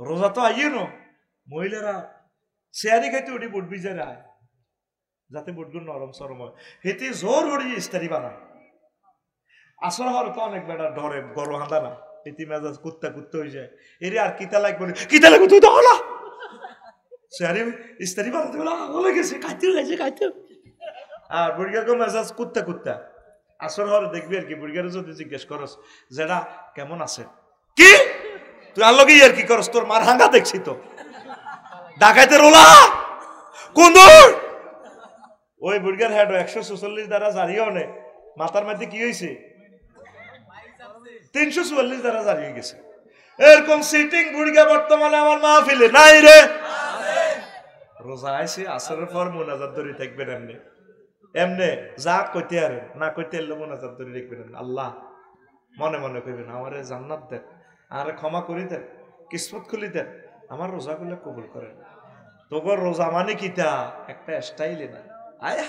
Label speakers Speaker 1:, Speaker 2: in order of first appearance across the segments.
Speaker 1: রোজা তো আইয়ে ন মহিলারা শেয়ারি খাইতে উঠি বুট ভিজে রায় যাতে বুটগুলো নরম সরম হয় হেতে জোর উড়ি ইস্তারি বানায় আসর হওয়ার তো অনেক বেড়া ডরে গরু হাঁদা না এটি মেজাজ কুত্তা কুত্তা হয়ে যায় এরে আর কিতা লাগবে কিতা লাগবে তুই তো হলা শেয়ারি ইস্তারি বানাতে বলে হলে গেছে খাইতে আর বুড়িয়াকে মেজাজ কুত্তা কুত্তা আসর হওয়ার দেখবি আর কি বুড়িয়ারে যদি জিজ্ঞেস করস যেটা কেমন আছে কি তুই আর লগে আর কি করস তোর মার হাঙ্গা দেখছি তো ডাকাইতে রোলা কোন ওই বুড়িয়ার হেড 144 দ্বারা জারিও নে মাথার মধ্যে কি হয়েছে 344 দ্বারা জারি হয়ে গেছে এরকম সিটিং বুড়িয়া বর্তমানে আমার মাহফিলে নাই রে রোজা আইছে আসরের পর মোনাজাত ধরে থাকবেন এমনি যা কইতে আর না কইতে এলে মোনাজাত ধরে রাখবেন আল্লাহ মনে মনে কইবেন আমারে জান্নাত দেন আরে ক্ষমা করি দেন কিসমত খুলি দেন আমার রোজাগুলো কবুল করেন তোর রোজা মানে কিতা একটা স্টাইলে না আয়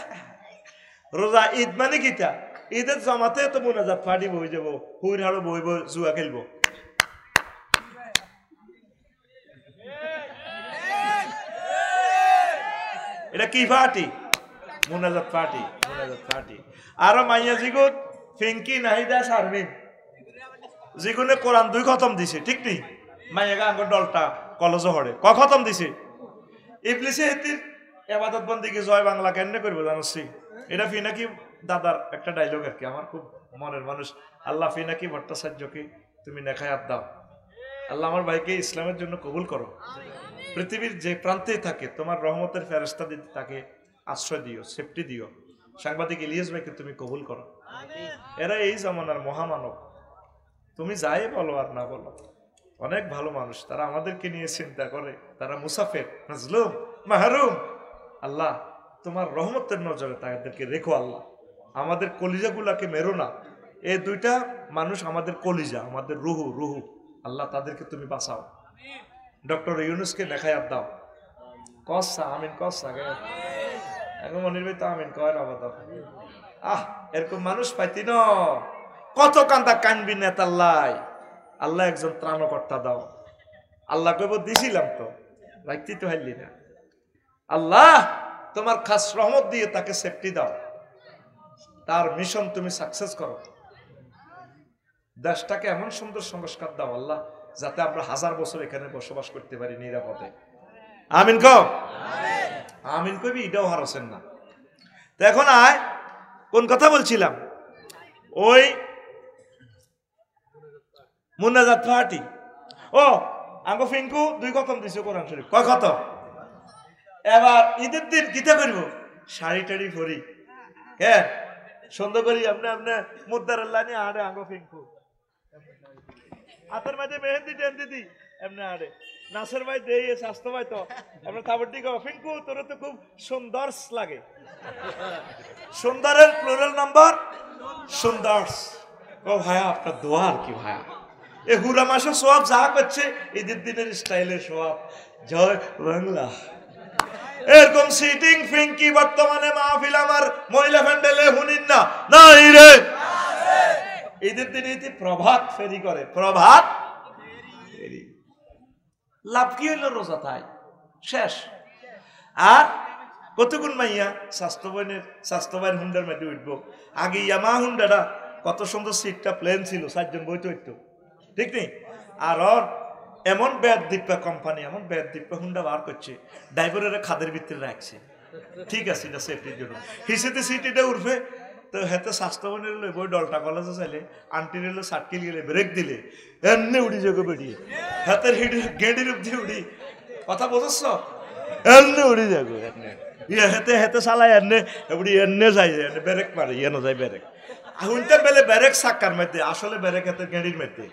Speaker 1: রোজা ঈদ মানে কিতা ঈদের জমাতে তো মোনাজাত পার্টি বই যাবো হুইর হাড়ো বইব জুয়া খেলবো এটা কি পার্টি মোনাজাত পার্টি আরো মাইয়া জিগুত ফিঙ্কি নাহিদা শারমিন জিগুনে কোরআন 2 খতম দিছে ঠিক নি মাইয়া গাঙ্গর দলটা কলেজে হড়ে খতম দিছে ইবলিসে হেতির ইবাদত বন্দেগী জয় বাংলা কেন করবো জানোসি এটা ফিনাকি দাদার একটা ডায়লগ আর কি আমার খুব মনের মানুষ আল্লাহ ফিনাকি ভট্টাচার্যকে তুমি নেখায়াত দাও আল্লাহ আমার ভাইকে ইসলামের জন্য কবুল করো পৃথিবীর যে প্রান্তেই থাকে তোমার রহমতের ফেরেশতা দিতে তাকে আশ্রয় দিও সেফটি দিও সাংবাদিক ইলিয়াস ভাইকে তুমি কবুল করো এরা এই জামানার মহামানব তুমি যাই বলো আর না বলো অনেক ভালো মানুষ তারা আমাদেরকে নিয়ে চিন্তা করে তারা মুসাফির মাজলুম মাহরুম আল্লাহ তোমার রহমতের নজরে তাদেরকে রেখো আল্লাহ আমাদের কলিজাগুলাকে মেরো না এই দুইটা মানুষ আমাদের কলিজা আমাদের রুহু আল্লাহ তাদেরকে তুমি বাঁচাও ডক্টর ইউনুসকে দেখায়াত দাও কসা আমিন কসা এখন মনির ভাই তো আমিন কয় আবাদ এরকম মানুষ পাইতি ন কত কান্দা কানবি নেতাল্লাই আল্লাহ একজন ত্রাণকর্তা দাও আল্লাহ কইব দিছিলাম তো রাখতে তো হারলি না আল্লাহ তোমার খাস রহমত দিয়ে তাকে সেফটি দাও তার মিশন তুমি সাকসেস করো দেশটাকে এমন সুন্দর সংস্কার দাও আল্লাহ যাতে আমরা 1000 বছর এখানে বসবাস করতে পারি নিরাপদে আমিন কও আমিন কইবি এটাও হারছেন না তো এখন আয় কোন কথা বলছিলাম ওই মুনাজাত পার্টি ও আঙ্গো ফিঙ্কু 2 খতম দিছে কোরআন শরীফ কয় খতম এবার ঈদের দিন কিতা করব শাড়ি টাড়ি পরি কে সুন্দর করি আপনি মুদ্দার লানি আড়ে আঙ্গো ফিঙ্কু হাতের মাঝে মেহেন্দি টেন্দি দি এমনি আড়ে নাসের ভাই দেই স্বাস্থ্য ভাই তো আমরা তাবড়ি গো ফিঙ্কু তোর তো খুব সুন্দর লাগে সুন্দরের প্লুরাল নাম্বার সুন্দর ও ভাইয়া আপনার দোয়া আর কি ভাইয়া এ হুরা মাসের সওয়াব যা করছে ঈদের দিনের স্টাইলের সওয়াব জয় বাংলা এরকম সিটিং ফিঙ্কি বর্তমানে মাহফিল আমার মহিলা প্যান্ডেলে হুনিন না নাই রে ঈদের দিনে ইতি প্রভাত ফেরি করে প্রভাত ফেরি লাভ কি হইল রোজা তাই শেষ আর কতগুণ মাইয়া স্বাস্থ্যবান হুন্ডার মধ্যে উঠবো আগে ইয়ামা হুন্ডাটা কত সুন্দর সিটটা প্লেন ছিল 4 জন বইতে হইতো ঠিক নেই আর এমন বেদদীপ্পা কোম্পানি এমন বেদদীপ্পা হুন্ডা বার করছে ড্রাইভারের খাদের ভিতরে রাখছে ঠিক আছে এটা সেফটির জন্য হিসেতে সিট এটা উঠবে তো হেতে স্বাস্থ্যবানের বই ডলটা কলেজে চাইলে আন্টির এলো সাটকিল গেলে ব্রেক দিলে এমনি উড়ি যাবে বেরিয়ে হাতের গেঁডির অব্দি উড়ি কথা বোঝাচ্ছ এমনি উড়ি যাবে ইয়ে হেতে হেতে চালাই এনে উড়ি এনে যাই এনে ব্রেক মারে ইয়ে যায় ব্রেক হুনতে বেলে ব্রেক সাক্কার মধ্যে আসলে ব্রেক হাতে গেঁডির মধ্যে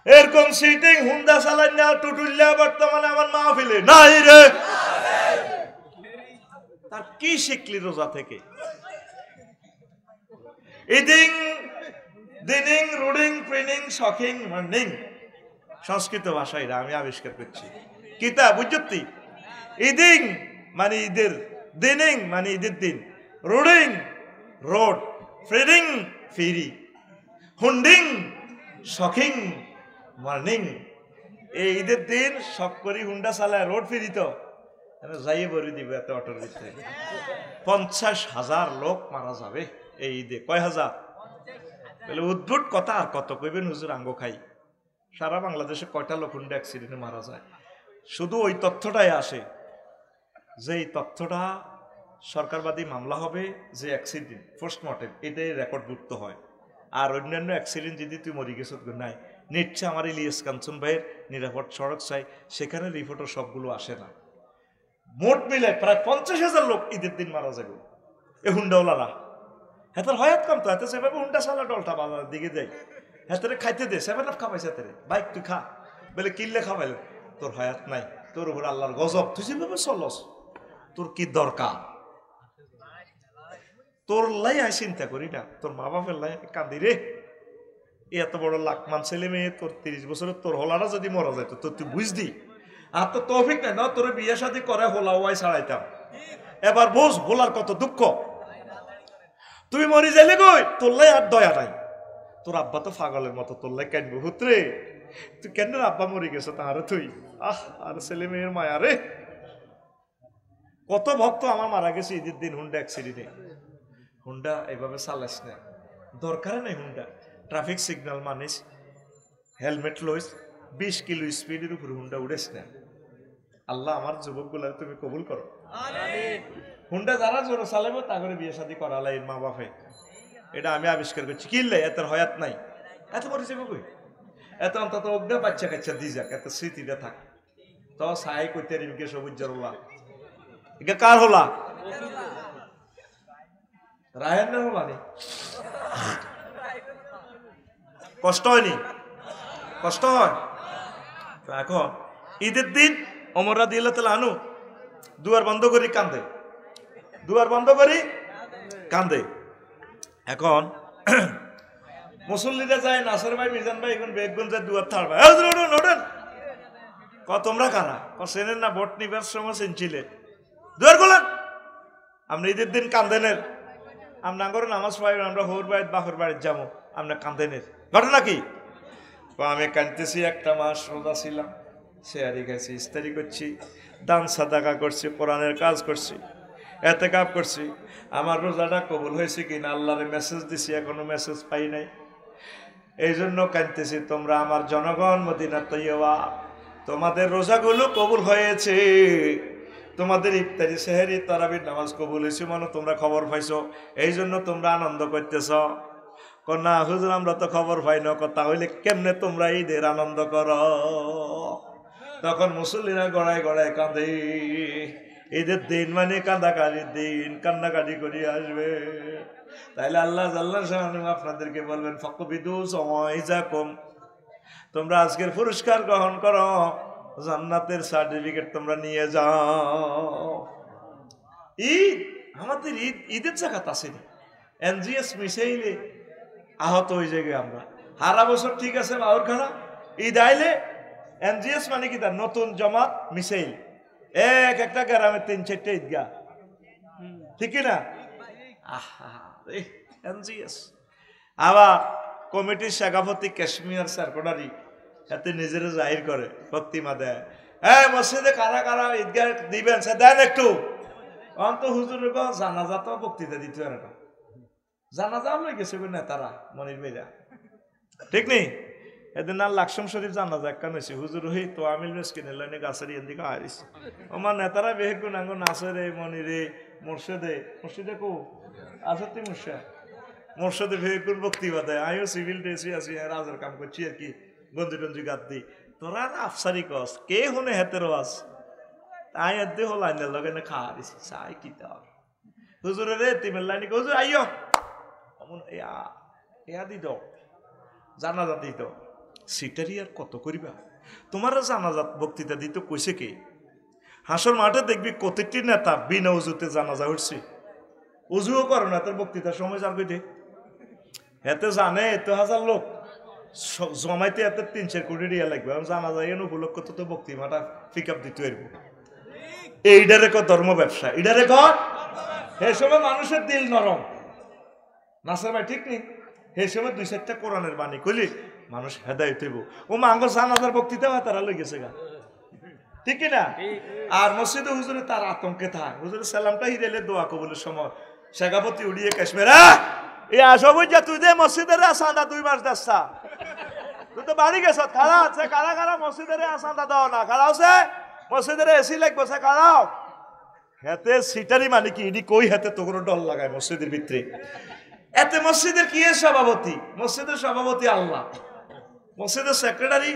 Speaker 1: এরকম সিটিং হুন্ডা চালাই না টুটুল্লা বর্তমানে আমার মাহফিলে নাই রে তার কি শিখলি রোজা থেকে ইদিং দিনিং রুডিং প্রিনিং শখিং মার্নিং সংস্কৃত ভাষায় আমি আবিষ্কার করছি কিতা বুঝতি ইদিং মানে ঈদের দিনিং মানে ঈদের দিন রুডিং রোড ফ্রিডিং ফিরি হুন্ডিং শখিং মর্নিং এই ঈদের দিন সব করি হুন্ডা চালায় রোড ফিরিত যাইয়ে বড়ি দিব এত অটোর ভিতরে 50,000 লোক মারা যাবে এই ঈদে। কয় হাজার? বলে উদ্ভুট কথা, আর কত কইবেন হুজুর আঙ্গ খাই। সারা বাংলাদেশে কয়টা লোক হুন্ডা অ্যাক্সিডেন্টে মারা যায়? শুধু ওই তথ্যটাই আসে যে এই তথ্যটা সরকারবাদী মামলা হবে যে অ্যাক্সিডেন্ট পোস্টমর্টেম এটাই রেকর্ডভুক্ত হয়। আর অন্যান্য অ্যাক্সিডেন্ট যদি তুই মরি গেছ নাই নিচ্ছে আমার ইলিয়াস কাঞ্চন ভাইয়ের নিরাপদ সড়ক চাই, সেখানে রিপোর্টও সবগুলো আসে না। মোট মিলে প্রায় 50,000 লোক ঈদের দিন মারা যাবে এ হুন্ডাওয়ালারা। হেতার হয়াত কম তো, এত সেভাবে হুন্ডা চালা ডলটা বাজার দিকে যাই, হেতারে খাইতে দে 7 আপ খাবাইছে হেতারে, বাইক তুই খা, বলে কিনলে খাবাইল, তোর হয়াত নাই, তোর উপর আল্লাহর গজব, তুই যেভাবে চলস তোর কি দরকার? তোর লাই আয় চিন্তা করি না, তোর মা বাপের লাই কান্দি রে। এত বড় লাখমান ছেলে মেয়ে, তোর 30 বছরের তোর হলারা যদি মরা যায় তো তুই বুঝদি। আর তো তৌফিক নাই না তোর বিয়ে শাদী করে হোলা ওয়াই ছাড়াইতাম। এবার বুঝ হোলার কত দুঃখ। তুই মরি যাইলে কই তোর লাই আর দয়া নাই। তোর আব্বা তো পাগলের মতো তোর লাই কেন হুতরে, তুই কেন আব্বা মরে গেছে তাহারে তুই আর ছেলে মেয়ের মায়া রে। কত ভক্ত আমার মারা গেছে ঈদের দিন হুন্ডা অ্যাক্সিডেন্টে। হুন্ডা এইভাবে চালাস না, দরকার নাই হুন্ডা। ট্রাফিক সিগন্যাল মানিস, হেলমেট লইস, 20 কিলো স্পিডের উপর হুন্ডা উড়েস না। আল্লাহ আমার যুবকগুলা তুমি কবুল করো। হুন্ডা যারা জোরে চালাবো তা করে বিয়ে শাদী করালাই মা বাপে, এটা আমি আবিষ্কার করছি। কিনলে এত হয়াত নাই, এত করে যাবো কই, এত অন্তত অগ্নে বাচ্চা কাচ্চা দি যাক, এত স্মৃতিটা থাক। তো সাই কইতে রিমকে সবুজের হলা, এটা কার হলা? রায়নের হলা নি? কষ্ট হয়নি? কষ্ট হয়। এখন ঈদের দিন ওমর রাদিয়াল্লাহু তাআলা আনহু দুয়ার বন্ধ করি কান্দে, দুয়ার বন্ধ করি কান্দে। এখন মুসল্লিরা যায়, নাসর ভাই মিজান ভাই এখন বেগুন যায় দুয়ার থার ভাই ওঠেন, ক তোমরা কারা? ক সেনের না ভোট নিবার সময় চিনছিলে, দুয়ার খোলেন। আমরা ঈদের দিন কান্দেনের, আমরা করে নামাজ পাই, আমরা হোর বাড়ির বাহর বাড়ির যাবো, আমরা কান্দেনের। ঘটনা কি? আমি কাঁদতেছি, একটা মাস রোজা ছিলাম, শেয়ারি খাইছি, ইস্তারি করছি, দান সাদাকা করছি, কোরআনের কাজ করছি, এতেকাব করছি। আমার রোজাটা কবুল হয়েছে কিনা আল্লাহরে মেসেজ দিছি, এখনো মেসেজ পাই নাই। এই জন্য কাঁদতেছি। তোমরা আমার জনগণ, মদিনা তৈয়বা, তোমাদের রোজাগুলো কবুল হয়েছে, তোমাদের ইফতারি সেহেরি তারাবির নামাজ কবুল হয়েছে, মানে তোমরা খবর পাইছো, এই জন্য তোমরা আনন্দ করতেছ। না হুজুর আমরা তো খবর পাই না, কথা হইলে কেমনে তোমরা ঈদের আনন্দ করো? তখন মুসল্লিরা গড়ায় গড়ায় কাঁদে। ঈদের দিন মানে কান্দাকাটির দিন, কান্নাকাটি করে আসবে। তাইলে আল্লাহ জাল্লাহ শাআনহু আপনাদেরকে বলবেন ফাকবিদু সাওয়াইজাকুম, তোমরা আজকের পুরস্কার গ্রহণ করো, জান্নাতের সার্টিফিকেট তোমরা নিয়ে যাও। ঈদ আমাদের ঈদ, ঈদের জাকাত আছে না। এনজিএস মিসাইলে আহত হয়ে যাবে আমরা। হারা বছর ঠিক আছে বাউর খানা, ঈদ আইলে এনজিএস মানে কি তার নতুন জমাত মিসাইল, একটা গ্রামে 3-4টা ঈদগাহ, ঠিক না? এনজিএস আবার কমিটির শাখাপতি কাশ্মীর সার্কোনারি এতে নিজেরা জাহির করে, বক্তিমা দেয়, মসজিদে কারা কারা ঈদগাহ দিবেন সে দেন একটু। অন্ত হুজুর জানাজা তো বক্তৃতা দিতে পারে না, জানাজা আমরা গেছে নেতারা মনির মেয়েরা, ঠিক নেই? এদিন আর লাকসম শরীফ জানাজা একটা নইছে, হুজুর হই তো আমিল মেসকিনের লাইনে গাছের এদিকে হারিস আমার নেতারা বেহেকু নাঙ্গ নাচরে মনিরে মুর্শিদে, মুর্শিদে কো আছে তুই মুর্শিদে বেহেকুর বক্তৃতা দেয়। আমিও সিভিল ড্রেসে আছি, রাজার কাম করছি আর কি, গঞ্জি টঞ্জি গাদ দিই। তোরা আফসারি কস কে হনে হেতের আস, তাই এতে হল আইনের লগে না খা হারিস চাই কি তার হুজুরে রে তিমের লাইনে হুজুর আইয় এয়া দিত জানাজা দিত। সিটারি আর কত করিবা, তোমারা জানাজাত বক্তৃতা দিত কইছে কে? হাসর মাঠে দেখবি প্রত্যেকটি নেতা বিনা উজুতে জানাজা উঠছে, উজুও করো না, তার বক্তৃতার সময় যার কইতে এতে জানে এত হাজার লোক জমাইতে এত 3-4 কোটি রিয়া লাগবে, জানাজা এন উপলক্ষ তো বক্তৃতাটা পিক আপ দিতে পারবো। এইটারে কর ধর্ম ব্যবসা, এটারে কর। সে সময় মানুষের দিল নরম, নাসের ভাই ঠিক নেই? সেই সময় 2-4টা কোরআনের বাণী কইলি মানুষ হেদায়েত হইব। ও মাঙ্গ জানাজার বক্তৃতা হয় তারা লই গেছে গা, ঠিক না? আর মসজিদে হুজুরে তার আতঙ্কে থাক, হুজুরে সালামটা হিরেলে দোয়া কবুলের সময় শেখাপতি উড়িয়ে কাশ্মীর এই আসব যা তুই দে মসজিদের আসান্দা 2 মাস দাসা তুই তো বাড়ি গেছ, খাড়া আছে কারা কারা মসজিদের আসান্দা দাও না, খাড়া আছে মসজিদের এসি লাগবে সে খাড়াও হেতে সিটারি মানে কি ইডি কই হেতে তো কোনো ডর লাগায় মসজিদের ভিতরে। এতে মসজিদের কি এর সভাপতি? মসজিদের সভাপতি আল্লাহ, মসজিদের সেক্রেটারি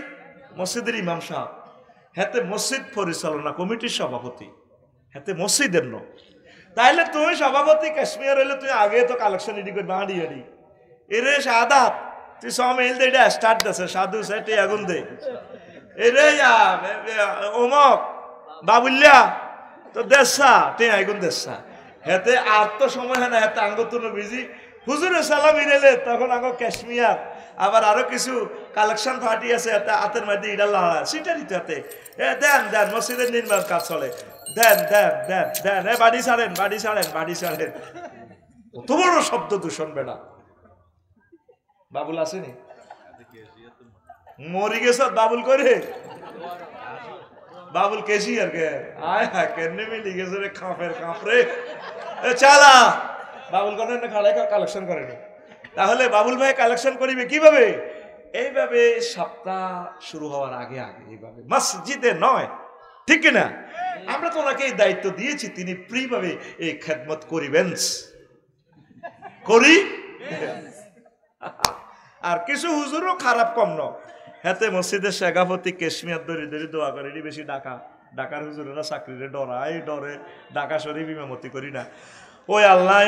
Speaker 1: মসজিদের ইমাম সাহেব, হেতে মসজিদ পরিচালনা কমিটির সভাপতি, হেতে মসজিদের ন। তাইলে তুমি সভাপতি কাশ্মীর হইলে তুই আগে তো কালেকশন ইডি করে বাড়ি আনি এরে সাদাত তুই সমেল দে এটা স্টার্ট দেছে সাধু সেটে আগুন দে এরে ওমক বাবুল্যা তো দেশা তে আগুন দেশা হেতে আর তো সময় হয় না, হেতে আঙ্গতন বিজি হুজুরে সালাম ইরেলে তখন আঙ্গ কাশ্মীর আবার আরো কিছু কালেকশন পার্টি আছে হাতের মধ্যে ইডা লাড়া সিটারি তো হাতে দেন দেন মসজিদের নির্মাণ কাজ চলে, দেন দেন দেন দেন বাড়ি ছাড়েন বাড়ি ছাড়েন বাড়ি ছাড়েন। কত বড় শব্দ দূষণ বেড়া। বাবুল আসেনি মরি গেছ বাবুল করে বাবুল কেসি আর কে আয় হ্যাঁ কেনে মিলি গেছে রে কাঁপের কাঁপরে চালা বাবুল করেন না খালাই কালেকশন করেনি। তাহলে বাবুল ভাই কালেকশন করিবে কিভাবে? এইভাবে সপ্তাহ শুরু হওয়ার আগে আগে এইভাবে মসজিদে নয়, ঠিক না? আমরা তো ওনাকে এই দায়িত্ব দিয়েছি, তিনি ফ্রিভাবে এই খেদমত করিবেন করি। আর কিছু হুজুরও খারাপ কম ন, হেতে মসজিদের শেখাপতি কেশমিয়ার দরি দরি দোয়া করে বেশি ডাকা ডাকার হুজুরেরা চাকরিরে ডরাই ডরে ঢাকা শরীফ ইমামতি করি না। ওই আল্লাহ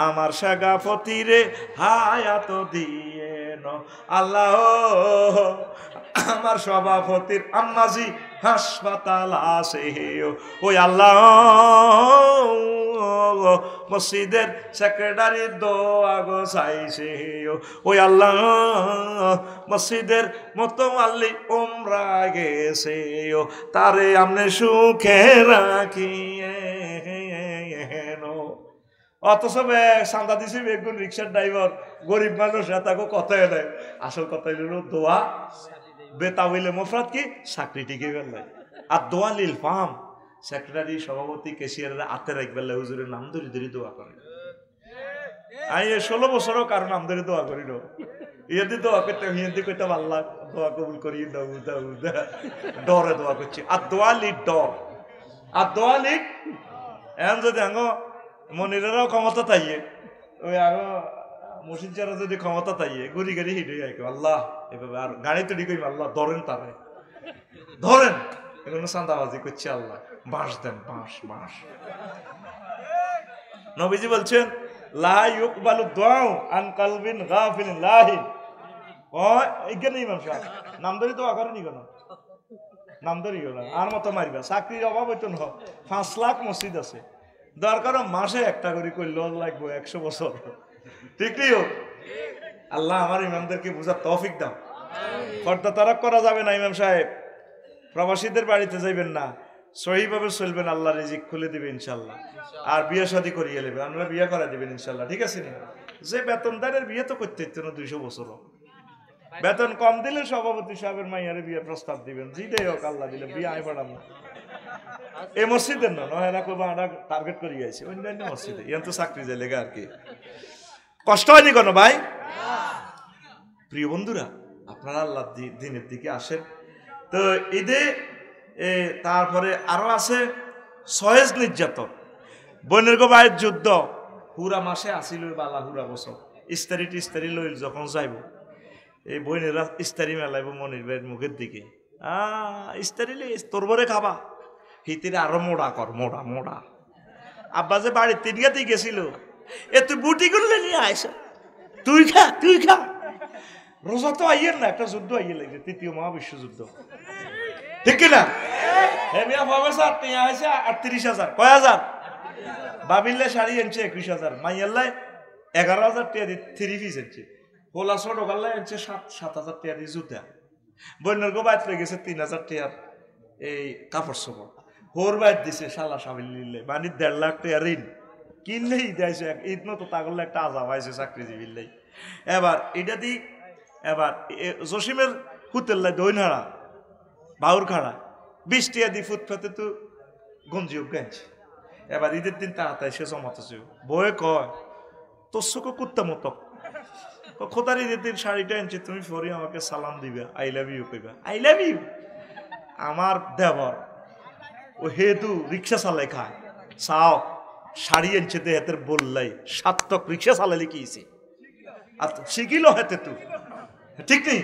Speaker 1: আমার শেখাপতি রে হায়াত দিয়ে ন আল্লাহ, আমার সভাপতির আম্মাজি হাসপাতাল আছে ওই আল্লাহ, মসজিদের সেক্রেটারি দোয়া গো চাইছে ওই আল্লাহ, মসজিদের মতোয়াল্লি উমরা গেছে তারে আমনে সুখে রাখিয়ে। অথচ চান্দা দিছি বেগুন রিক্সার ড্রাইভার গরিব মানুষ তাকে কথাই নেয়, আসল কথা হইল দোয়া বেতা হইলে মফরাত কি চাকরি টিকে গেল। আর দোয়া লিল ফাম সেক্রেটারি সভাপতি কেশিয়াররা হাতে রাখবেন হুজুরের নাম ধরে ধরে দোয়া করে। আমি 16 বছরও কারো নাম ধরে দোয়া করি না, ইয়েতে দোয়া করতে হিন্দি কইতাম আল্লাহ দোয়া কবুল করি ডরে দোয়া করছি। আর দোয়া লিড ডর আর দোয়া লিড এখন যদি আঙ্গ মনিরেরাও ক্ষমতা তাইয়ে ওই আগ মসজিদ যারা যদি ক্ষমতা তাইয়ে গুড়ি গাড়ি হিটে আইকে আল্লাহ এভাবে আর গাড়ি তৈরি করি আল্লাহ ধরেন তারে ধরেন এগুলো চাঁদাবাজি করছে আল্লাহ বাঁশ দেন বাঁশ বাঁশ। নবীজি বলছেন লা ইউকবালু দুআউ আন কলবিন গাফিলিন লাহিন। ও এখানে ইমাম সাহেব নাম ধরে দোয়া করেনি কেন? নাম ধরিও না আর মতো মারিবা, চাকরির অভাব হইতো না। 5 লাখ মসজিদ আছে, দরকার মাসে একটা করে করলেও লাগবে 100 বছর, ঠিক নেই? আল্লাহ আমার ইমামদেরকে বুঝার তৌফিক দাও। ফর্দা তারাক করা যাবে না ইমাম সাহেব, প্রবাসীদের বাড়িতে যাইবেন না, সহিভাবে চলবেন, আল্লাহ রিজিক খুলে দিবে ইনশাল্লাহ। আর বিয়ে শাদী করিয়ে নেবে, আমরা বিয়ে করা দিবেন ইনশাল্লাহ, ঠিক আছে না? যে বেতনদারের বিয়ে তো করতে হইতো না 200 বছর, বেতন কম দিলে সভাপতি সাহেবের মাইয়ারে বিয়ে প্রস্তাব দিবেন, যেটাই হোক আল্লাহ দিলে বিয়ে আয় পড়াম না। এই মসজিদের না নয় না করবো, আমরা টার্গেট করে গেছি অন্যান্য মসজিদে, ইয়ান তো চাকরি যায় লেগে আর কি। কষ্ট হয়নি কেন ভাই? প্রিয় বন্ধুরা, আপনারা আল্লাহ দিনের দিকে আসেন। তো ঈদে তারপরে আরো আছে সহেজ নির্যাতন, বনের গো ভাইয়ের যুদ্ধ হুরা মাসে আসিল বালা হুরা বছর ইস্তারি টিস্তারি লইল যখন যাইব এই বইনেরা ইস্তারি মেলাইব মনির ভাইয়ের মুখের দিকে, ইস্তারি লে তোর বরে খাবা, হিতিরে আরো মোড়া কর মোড়া মোড়া। আব্বা যে বাড়ির 3 গাতেই গেছিল, এ তুই বুটি করলে নিয়ে আইস, তুই খা তুই খা। রোজা তো আইয়ের না, একটা যুদ্ধ আইয়ে লাগছে, 3য় মহাবিশ্বযুদ্ধ, ঠিক কিনা? হেমিয়া প্রফেসর টিয়া হয়েছে 38,000, কয় হাজার? বাবিল্লে শাড়ি এনছে 21,000, মাইয়াল্লাই 11,000 টিয়া দিয়ে 3 পিস এনছে, হোলা ছোট গাল্লাই এনছে 7,000 টিয়া দিয়ে জুতা, বন্যার গো বাইত লেগে গেছে 3,000 টিয়ার এই কাপড় চোপড়, হোর বাইত দিছে শালা সাবিল্লিলে মানে 1.5 লাখ টিয়া ঋণ কিনলেই দেয়ছে। ঈদ মতো তা করলে একটা আজাব হয়েছে চাকরিজীবীর লাই, এবার এটা দি এবার জসিমের হুতেল্লাই দইনাড়া বাউর খাড়া 20 টিয়া দি ফুটপাতে তো গঞ্জি গেঞ্জি এবার ঈদের দিন তাড়াতাড়ি সে জমাতেছে বয়ে কয় তোর চোখে কুত্তা মতো খোদার ঈদের দিন শাড়িটা আনছি তুমি ফরি আমাকে সালাম দিবে আই লাভ ইউ কইবা আই লাভ ইউ আমার দেবর ও হেতু রিক্সা চালাই খায় চাও শাড়ি আনছে দে হাতের বললাই সার্থক রিক্সা চালালে কিছে আর শিখিল হাতে তুই ঠিক নেই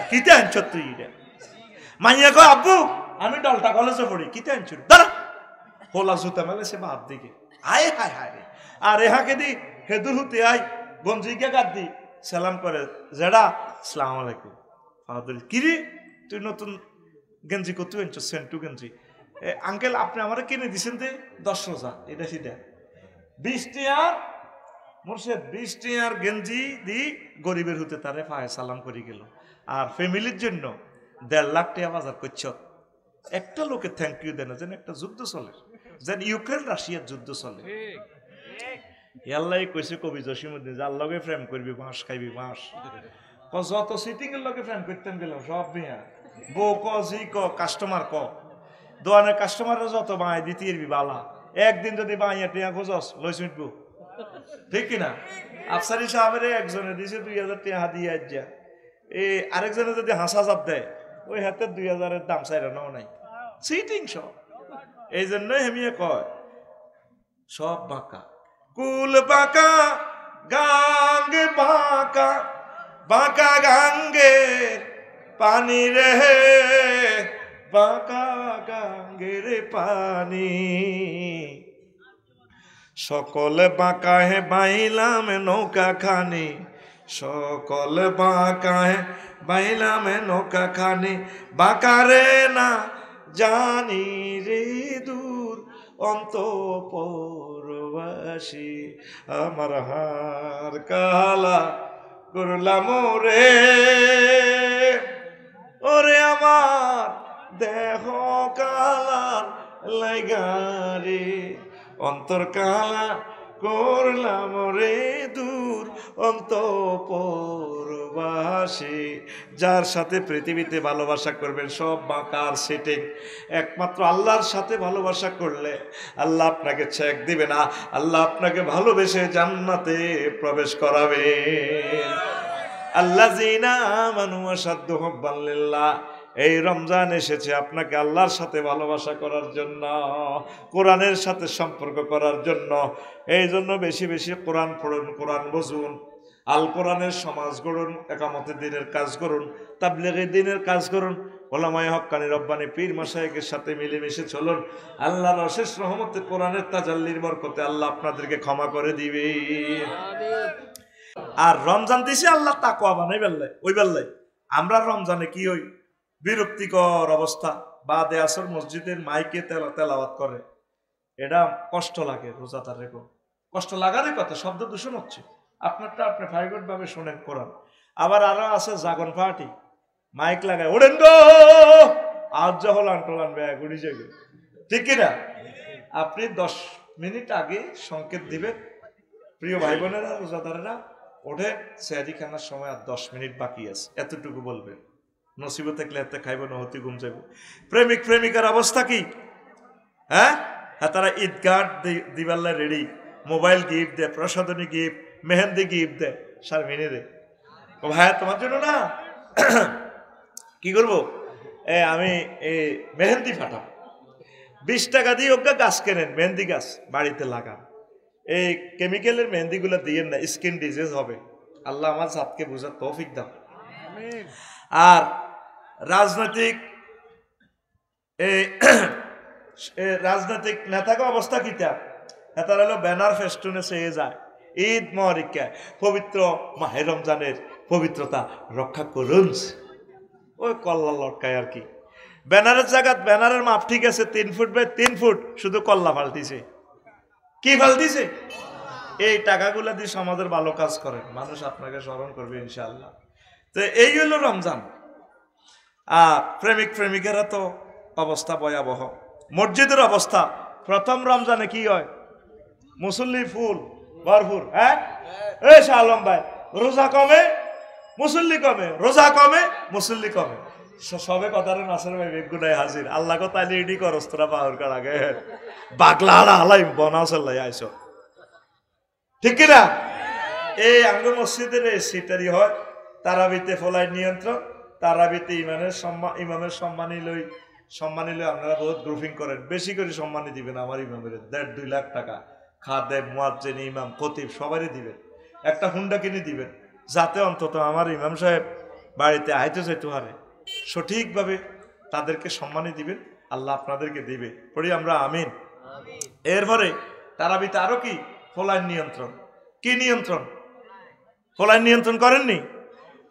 Speaker 1: কিতে আনছ তুই এটা মাইয়া কয় আব্বু আমি ডলটা কলেজে পড়ি কিতে আনছ দাঁড়া হোলা জুতা মেলে সে বাপ দিকে আয় হায় হায় রে আর এহাকে দি হেদুর হুতে আই গঞ্জিকে গাদ দি সালাম করে জেডা আসসালামু আলাইকুম ফাদুল কিরে তুই নতুন গেঞ্জি কত আনছ সেন্টু গেঞ্জি আঙ্কেল আপনি আমার কিনে দিছেন দে 10 রোজা এটা সেটা 20 টিয়ার মোরশেদ 20 টিয়ার গেঞ্জি দি গরিবের হুতে তারে পায়ে সালাম করি গেল আর ফ্যামিলির জন্য 1.5 লাখ টাকা বাজার করছ একটা লোকে থ্যাংক ইউ দেন যেন একটা যুদ্ধ চলে যেন ইউক্রেন রাশিয়ার যুদ্ধ চলে আল্লাহ কইছে কবি জসিমউদ্দিন যার লগে প্রেম করবি বাঁশ খাইবি বাঁশ যত সিটিং এর লগে প্রেম করতেন গেলাম সব বিয়া বউ ক জি ক কাস্টমার ক দোয়ানের কাস্টমাররা যত বাঁয় দ্বিতীয় বালা একদিন যদি বাঁইয়া টিয়া খোঁজস লইস মিটবো ঠিক কিনা আফসারি সাহেবের একজনে দিছে 2000 টাকা দিয়ে যা এই আরেকজনে যদি হাসা চাপ দেয় ওই হাতে 2000-এর দাম চাইরা নাও নাই সিটিং সব এই জন্যই হেমিয়ে কয় সব বাঁকা কুল বাঁকা গাঙ্গে বাঁকা বাঁকা গাঙ্গের পানি রে বাঁকা গাঙ্গের পানি সকল বাঁকা হে বাইলাম নৌকা খানি সকল বাঁকা হে বাইলাম নৌকা খানি বাঁকা রে না জানি রে দূর অন্তঃপুরবাসী আমার হার কালা করলাম রে ওরে আমার দেহ কালার লাইগারে অন্তর কালা করলাম রে দূর অন্তঃপুরবাসী যার সাথে পৃথিবীতে ভালোবাসা করবেন সব বাঁকার সেটিং একমাত্র আল্লাহর সাথে ভালোবাসা করলে আল্লাহ আপনাকে চেক দিবে না আল্লাহ আপনাকে ভালোবেসে জান্নাতে প্রবেশ করাবে আল্লাযীনা আমানু আশাদ্দু হুব্বান লিল্লাহ এই রমজান এসেছে আপনাকে আল্লাহর সাথে ভালোবাসা করার জন্য কোরআনের সাথে সম্পর্ক করার জন্য এই জন্য বেশি বেশি কোরআন পড়ুন কোরআন বুঝুন আল কোরআনের সমাজ গড়ুন একামতে দিনের কাজ করুন তাবলীগে দিনের কাজ করুন ওলামায়ে হক্কানি রব্বানি পীর মাশায়েখের সাথে মিলেমিশে চলুন আল্লাহর অশেষ রহমতে কোরআনের তাজাল্লির বরকতে আল্লাহ আপনাদেরকে ক্ষমা করে দিবে আমিন আর রমজান দিছে আল্লাহ তাকওয়া বানাই বেল্লাই ওই বেল্লাই আমরা রমজানে কি হই বিরক্তিকর অবস্থা বাদে আসর মসজিদের মাইকে তেলাওয়াত করে এটা কষ্ট লাগে রোজাদার রেখো কষ্ট লাগারই কথা শব্দ দূষণ হচ্ছে আপনারটা আপনি প্রাইভেট ভাবে শোনেন কোরআন আবার আরো আছে জাগন পার্টি মাইক লাগায় ওড়েন গো আজ জহলান টোলান ব্যাগ উড়ি যাবে ঠিক কিনা আপনি 10 মিনিট আগে সংকেত দিবেন প্রিয় ভাই বোনেরা রোজাদারেরা ওঠে সেহারি খানার সময় আর 10 মিনিট বাকি আছে এতটুকু বলবেন নসিবে থাকলে এতে খাইব নহতি ঘুম যাইব প্রেমিক প্রেমিকার অবস্থা কি হ্যাঁ তারা ঈদগাহ দিবাল্লা রেডি মোবাইল গিফট দেয় প্রসাদনী গিফট মেহেন্দি গিফট দেয় সার মেনে দে ও ভাইয়া তোমার জন্য না কি করবো আমি মেহেন্দি ফাটাম 20 টাকা দিয়ে ওকে গাছ কেনেন মেহেন্দি গাছ বাড়িতে লাগান এই কেমিক্যালের মেহেন্দিগুলো দিয়ে না স্কিন ডিজিজ হবে আল্লাহ আমার জাতকে বোঝার তৌফিক দাও আর রাজনৈতিক নেতাকে অবস্থা কিতা নেতারা হলো ব্যানার ফেস্টুনে চেয়ে যায় ঈদ মহরিকা পবিত্র মাহে রমজানের পবিত্রতা রক্ষা করুন ওই কল্লা লটকায় আর কি ব্যানারের জায়গাত ব্যানারের মাপ ঠিক আছে 3 ফুট বাই 3 ফুট শুধু কল্লা ফালতিছে কি ফালতিছে এই টাকাগুলা দিয়ে সমাজের ভালো কাজ করেন মানুষ আপনাকে স্মরণ করবে ইনশাআল্লাহ তো এই হলো রমজান প্রেমিক প্রেমিকেরা তো অবস্থা ভয়াবহ মসজিদের অবস্থা প্রথম রমজানে কি হয় মুসল্লি ফুল ভরপুর হ্যাঁ এই শাহ আলম ভাই রোজা কমে মুসল্লি কমে, রোজা কমে মুসল্লি কমে। সবে কথার নাসের ভাই বেগুনায় হাজির। আল্লাহ কো তাইলে এডি করস তোরা পাওয়ার কর আগে বাগলা হারা হালাই বনাসল্লাই আইসো, ঠিক কিনা? এই আঙ্গ মসজিদের সিটারি হয় তারাবিতে ফলাই নিয়ন্ত্রণ, তারাবিতে ইমামের সম্মানী লই আপনারা বহুত গ্রুপিং করেন, বেশি করে সম্মানী দিবেন আমার ইমামের 1.5-2 লাখ টাকা খাদেম মুয়াজ্জিন ইমাম খতিব সবারই দিবেন, একটা হুন্ডা কিনে দিবেন, যাতে অন্তত আমার ইমাম সাহেব বাড়িতে আইতে যেতে পারে। সঠিকভাবে তাদেরকে সম্মানী দিবেন, আল্লাহ আপনাদেরকে দিবে। পড়ি আমরা আমিন। এরপরে তারাবিতে আরো কি ফলাইন নিয়ন্ত্রণ। কি নিয়ন্ত্রণ? ফলাইন নিয়ন্ত্রণ করেননি?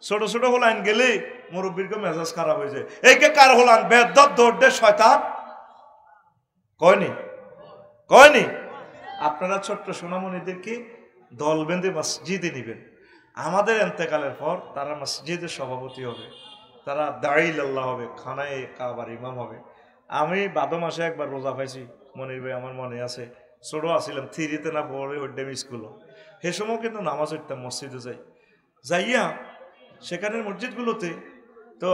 Speaker 1: ছোট ছোট হোলাইন গেলে মুরব্বীর মেজাজ খারাপ হয়ে যায়। এই কে কার হোলান বেদব দৌড়ে শয়তান কয়নি? আপনারা ছোট্ট সোনামণিদেরকে দল বেঁধে মসজিদে নিবেন। আমাদের এন্তেকালের পর তারা মসজিদের সভাপতি হবে, তারা দাঁড়িয়ে আল্লাহ হবে, খানায় কাবার ইমাম হবে। আমি বাদ মাসে একবার রোজা পাইছি, মনির ভাই আমার মনে আছে, ছোট আসছিলাম, 3-তে না 4-এ ওডেম স্কুলও। সে সময় কিন্তু নামাজ পড়তাম, মসজিদে যাইয়া সেখানের মসজিদগুলোতে তো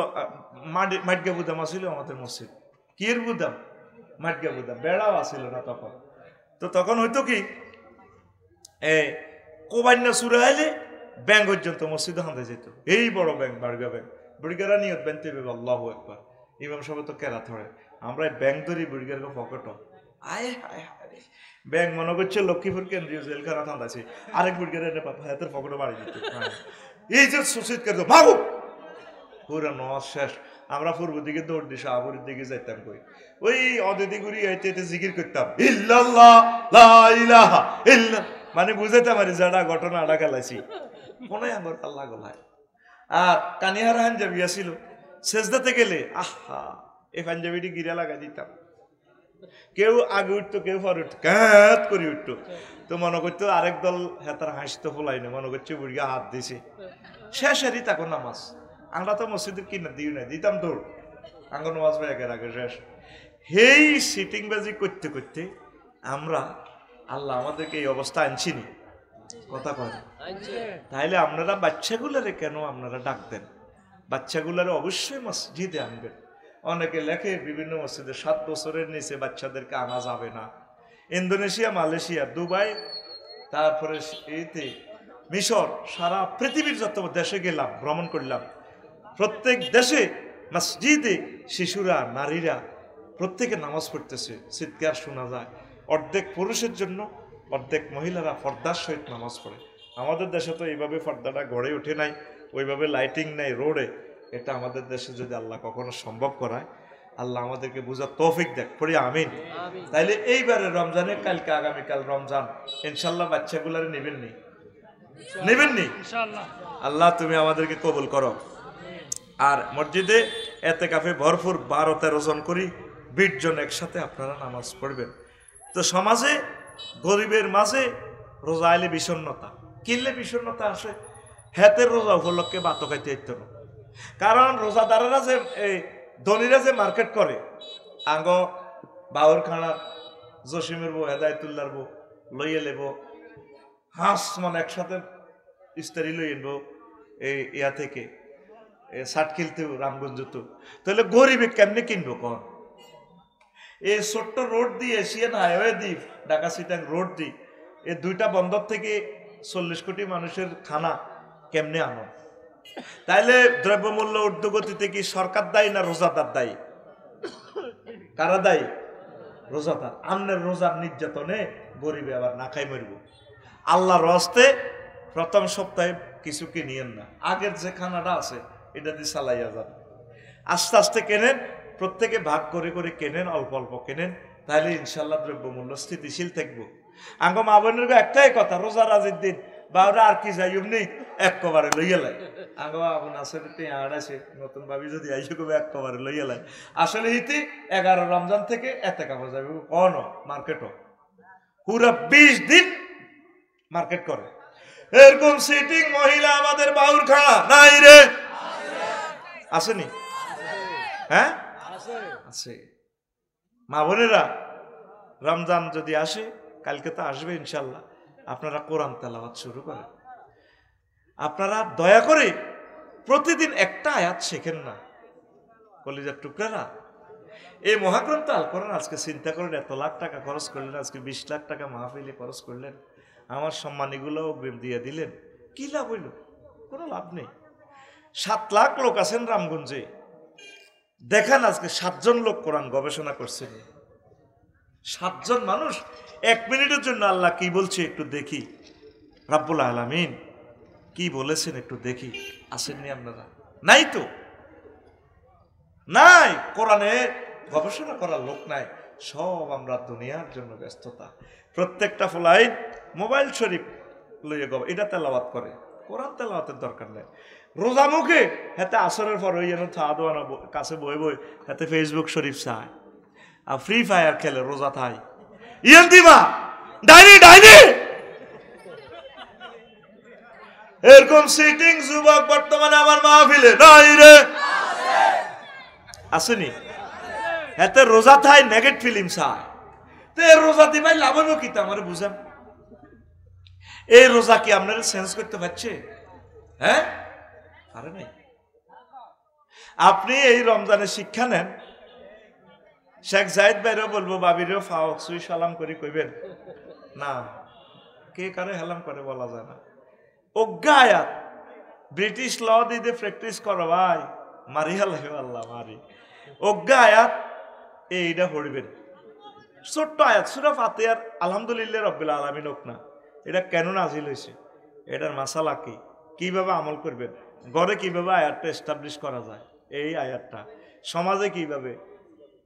Speaker 1: মাটগা বুদাম আসিল আমাদের মসজিদ। কি এর বুদাম? মাটগা বুদাম, বেড়াও আসিল না তখন। তো তখন হইতো কি কোবান্না সুরে আইলে ব্যাংক পর্যন্ত মসজিদে হাঁদে যেত, এই বড় ব্যাংক, বার্গা ব্যাংক। বুড়িগারা নিয়ত ব্যাংতে আল্লাহু আকবার, ইমাম সাহেব তো কেরা ধরে, আমরা ব্যাংক ধরি বুড়িগার পকেট আয় হায় হায়, ব্যাংক মনে করছে লক্ষ্মীপুর কেন্দ্রীয় জেলখানা থান্দাছে, আরেক বুড়িগার এনে হাতের পকেটে বাড়ি দিত। এই যে সুচিত করে ভাগো, পুরো নজ শেষ। আমরা পূর্ব দিকে দৌড় দিই, শাহপুরের দিকে যাইতাম, কই ওই অদিতি গুড়ি এতে জিকির করতাম, ইল্লাল্লাহ লা ইলাহা ইল্লা, মানে বুঝাইতাম আর যারা ঘটনা আড়া খেলাইছি মনে আমার আল্লাহ গলায়। আর কানিহার পাঞ্জাবি আসিল, সেজদাতে গেলে আহা এই পাঞ্জাবিটি গিরা লাগা দিতাম, কেউ আগে উঠতো কেউ পরে উঠতো, ক্যাত করে উঠতো। তো মনে করতো আরেক দল হেতার হাসতো ফলাই না, মনে করছে বুড়িয়া হাত দিছে। শেষেরই তখন নামাজ, আমরা তো মসজিদের কিনা দিই না, দিতাম দৌড়, আঙ্গ নামাজ একের আগে শেষ। এই সিটিং বাজি করতে করতে আমরা, আল্লাহ আমাদেরকে এই অবস্থা আনছিনি, কথা কয়। তাইলে আপনারা বাচ্চাগুলারে কেন আপনারা ডাক দেন? বাচ্চাগুলারে অবশ্যই মসজিদে আনবেন। অনেকে লেখে বিভিন্ন মসজিদে 7 বছরের নিচে বাচ্চাদেরকে আনা যাবে না। ইন্দোনেশিয়া, মালয়েশিয়া, দুবাই, তারপরে এইতে মিশর, সারা পৃথিবীর যত দেশে গেলাম, ভ্রমণ করলাম, প্রত্যেক দেশে মসজিদে শিশুরা, নারীরা প্রত্যেকে নামাজ পড়তেছে, চিৎকার শোনা যায়। অর্ধেক পুরুষের জন্য অর্ধেক মহিলারা পর্দার সহিত নামাজ পড়ে। আমাদের দেশে তো এইভাবে পর্দাটা গড়ে ওঠে নাই, ওইভাবে লাইটিং নাই রোডে। এটা আমাদের দেশে যদি আল্লাহ কখনো সম্ভব করায়, আল্লাহ আমাদেরকে বুঝার তৌফিক দেখ, পড়ি আমিন। তাইলে এইবারে রমজানে, কালকে আগামীকাল রমজান, ইনশাল্লাহ বাচ্চাগুলারে নেবেননি? আল্লাহ তুমি আমাদেরকে কবুল করো। আর মসজিদে এতেকাফে ভরপুর 12-13 জন করি, 20 জন একসাথে আপনারা নামাজ পড়বেন। তো সমাজে গরিবের মাঝে রোজা আইলে বিষণ্ণতা, কিনলে বিষণ্ণতা আসে, হেতের রোজা উপলক্ষে ভাত খাইতে ইত্যাদ। কারণ রোজাদারেরা যে এই ধনীরা যে মার্কেট করে, আঙ্গ বাউর খানার জসিমের বউ, হেদায়তুল্লার বউ লইয়ে লেব, হাঁস মানে একসাথে ইস্তারি লই আনবো এই ইয়া থেকে সাটকিলতেও, রামগঞ্জতেও। তাহলে গরিবে কেমনে কিনবো কন? এই ছোট্ট রোড দিয়ে, এশিয়ান হাইওয়ে দ্বীপ, ঢাকা সিটাং রোড দ্বীপ, এই 2টা বন্দর থেকে 40 কোটি মানুষের খানা কেমনে আনো? তাইলে দ্রব্যমূল্য ঊর্ধ্বগতিতে কি সরকার দায়ী না রোজাদার দায়ী? কারা দায়ী? রোজাদার। আমনের রোজার নির্যাতনে গরিবে আবার না খাই মরব। আল্লাহর হস্তে প্রথম সপ্তাহে কিছু কিনিয়েন না, আগের যে খানাটা আছে এটা দিয়ে চালাইয়া যান। আস্তে আস্তে কেনেন, প্রত্যেকে ভাগ করে করে কেনেন, অল্প অল্প কেনেন, তাহলে ইনশাল্লাহ দ্রব্যমূল্য স্থিতিশীল থাকবো। আঙ্গ মা বোনের একটাই কথা, রোজা রাজির দিন বাউরা আর কি যাই এমনি একবারে লইয়া লাই। আঙ্গ আগুন আসলে আছে নতুন ভাবি যদি আইসে কবে একবারে লইয়া লাই। আসলে হিতে 11 রমজান থেকে এতে কাপড় যাবে কন মার্কেটও পুরা 20 দিন মার্কেট করে। এরকম সিটিং মহিলা আমাদের বাউর খানা নাই রে? আসেনি? হ্যাঁ আছে। মা বোনেরা রমজান যদি আসে, কালকে তো আসবে ইনশাল্লাহ, আপনারা কোরআন তেলাওয়াত শুরু করেন। আপনারা দয়া করে প্রতিদিন একটা আয়াত শেখেন না কলিজার টুকরারা। এই মহাগ্রন্থ আল কোরআন আজকে চিন্তা করেন, এত লাখ টাকা খরচ করলেন, আজকে 20 লাখ টাকা মাহফিলে খরচ করলেন, আমার সম্মানীগুলো অগ্রিম দিয়ে দিলেন, কি লাভ হইল? কোনো লাভ নেই। 7 লাখ লোক আছেন রামগঞ্জে, দেখেন আজকে 7 জন লোক কোরআন গবেষণা করছেন। 7 জন মানুষ 1 মিনিটের জন্য আল্লাহ কি বলছে একটু দেখি, রাব্বুল আলামিন কি বলেছেন একটু দেখি। আসেননি আপনারা? নাই তো, নাই। কোরআনে গবেষণা করার লোক নাই, সব আমরা দুনিয়ার জন্য ব্যস্ততা। প্রত্যেকটা ফলাই মোবাইল শরীফ লইয়ে এটা তেলাওয়াত করে, কোরআন তেলাওয়াতের দরকার নেই। রোজা মুখে হাতে আসরের পর ওই কাছে বই বই হাতে ফেসবুক শরীফ চায় আর ফ্রি ফায়ার খেলে রোজা থাই। ইয়ান দিবা ডাইনি ডাইনি এরকম সিটিং যুবক বর্তমানে আমার মাহফিলে নাই রে, আসেনি? এতে রোজা থাই নেগেট ফিলিম চায়। তো এই রোজা দিবাই লাভ হইব কি? আমার বুঝান, এই রোজা কি আপনারা সেন্স করতে পারছে? হ্যাঁ, আরে নাই। আপনি এই রমজানের শিক্ষা নেন, শেখ জাহিদ ভাইরও বলবো, বাবিরও ফাও সুই সালাম করে কইবেন না, কে কারে হেলাম করে বলা যায় না। অজ্ঞা আয়াত ব্রিটিশ ল দিয়ে প্র্যাকটিস করো ভাই, মারি হালাইব আল্লাহ মারি। অজ্ঞা আয়াত এইটা পড়বেন, ছোট্ট আয়াত সূরা ফাতিহার আলহামদুলিল্লাহ রাব্বিল আলামিন হোক না, এটা কেন নাজিল হয়েছে, এটার মাসালা কি, কিভাবে আমল করবেন, ঘরে কিভাবে আয়াতটা এস্টাবলিশ করা যায়, এই আয়াতটা সমাজে কিভাবে,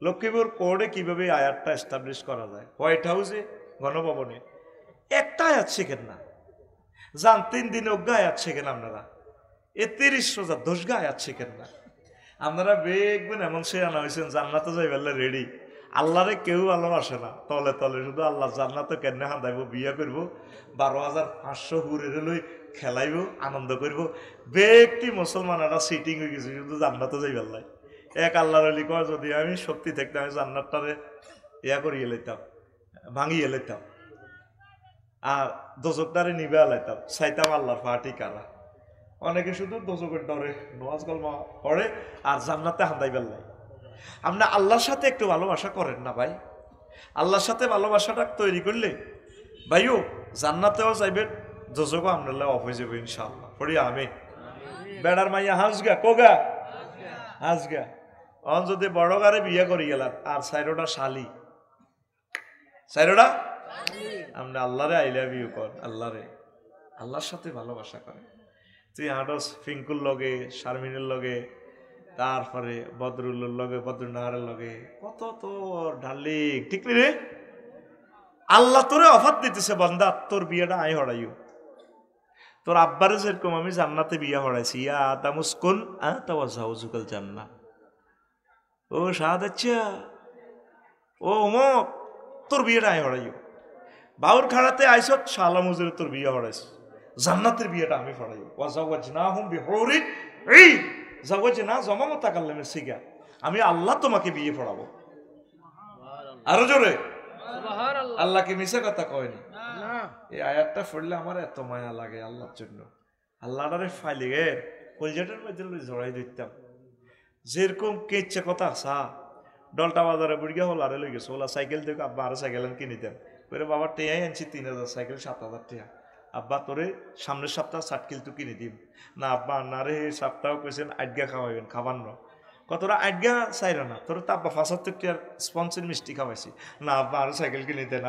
Speaker 1: লক্ষ্মীপুর কোর্টে কিভাবে আয়াতটা এস্টাবলিশ করা যায়, হোয়াইট হাউসে, গণভবনে, একটা আয়াত শেখেন না। যান 3 দিনে অজ্ঞা আয়াত শেখেন আপনারা, 30 রোজা 10 গা আয়াত শেখেন না। আপনারা দেখবেন এমন সে আনা হয়েছেন জান্নাতে যাইবার রেডি, আল্লাহরে কেউ ভালোবাসে না, তলে তলে শুধু আল্লাহ জান্নাতে কেন হাঁদাইব, বিয়া করবো, 12,500 হুরের লই খেলাইব, আনন্দ করবো। ব্যক্তি মুসলমানেরা সিটিং হয়ে গেছে শুধু জান্নাতে যাইবার লাই। এক আল্লাহর আলী কয়, যদি আমি শক্তি থাকতাম আমি জান্নাতটারে ইয়া করিয়ে লইতাম, ভাঙিয়ে লইতাম, আর দোজকটারে নিবে আলাইতাম, চাইতাম আল্লাহর পার্টি কারা। অনেকে শুধু দোজকের ডরে নামাজ কালমা পড়ে আর জান্নাতে হাঁদাইবার লাই। আপনি আল্লাহর সাথে একটু ভালোবাসা করেন না ভাই? আল্লাহর সাথে ভালোবাসাটা তৈরি করলে ভাইও জান্নাতেও যাইবেন, দোজকও আপনার অফ হয়ে যাবে ইনশাআল্লাহ। পড়ি আমি বেড়ার মাইয়া হাঁসগা কোগা হাঁসগা, অন যদি বড় গারে বিয়ে করি গেলাম আর 4টা শালি, 4টা আপনি আল্লাহরে আই লাভ ইউ কর, আল্লাহরে, আল্লাহর সাথে ভালোবাসা করে। তুই হাঁটস ফিঙ্কুর লগে, শারমিনের লগে, তারপরে বদরুল্লোর লগে, বদরুন্নাহারের লগে, কত তোর ডার্লিং, ঠিক নি রে? আল্লাহ তোরে অফার দিতেছে, বান্দা তোর বিয়েটা আই হড়াইও। তোর আব্বারে যেরকম আমি জান্নাতে বিয়ে হড়াইছি, ইয়া আদামুসকুন আতাওয়াজাউজুকাল জান্নাহ, ও শাহাদাচ্ছা, ও অমুক, তোর বিয়েটা আই হড়াইও। বাউর খাড়াতে আইসত শালা মুজুরে তোর বিয়ে হড়াইছ, জান্নাতের বিয়েটা আমি হড়াইও। ওয়াজাওয়াজনাহুম বিহুরিন ঈন, জাওয়াজনা জমা মুতাকাল্লিমের সিগা, আমি আল্লাহ তোমাকে বিয়ে পড়াবো। আরো জোরে সুবহানাল্লাহ। আল্লাহ কি মিছা কথা কয়নি? না। এই আয়াতটা পড়লে আমার এত মায়া লাগে আল্লাহর জন্য, আল্লাহরে ফাইলে গে কলজাটার মধ্যে জড়াই দিতাম। যেরকম কেচ্ছে কথা আসা ডলটা বাজারে বুড়িয়া হল আরে লই গেছে, ওলা সাইকেল থেকে আব্বা আরো সাইকেল কিনে দেন, করে বাবা টেয়াই আনছি 3000 সাইকেল 7000 টাকা, আব্বা তোরে সামনের সপ্তাহ 60 কিলো কিনে দিম না। আব্বা না রে, সপ্তাহ কইছেন আটগা খাওয়াইবেন, খাবার না কতটা আটগা চাইরা না, তোর তো আব্বা 75 টাকার স্পঞ্জের মিষ্টি খাওয়াইছি না। আব্বা আরো সাইকেল কিনে দেন,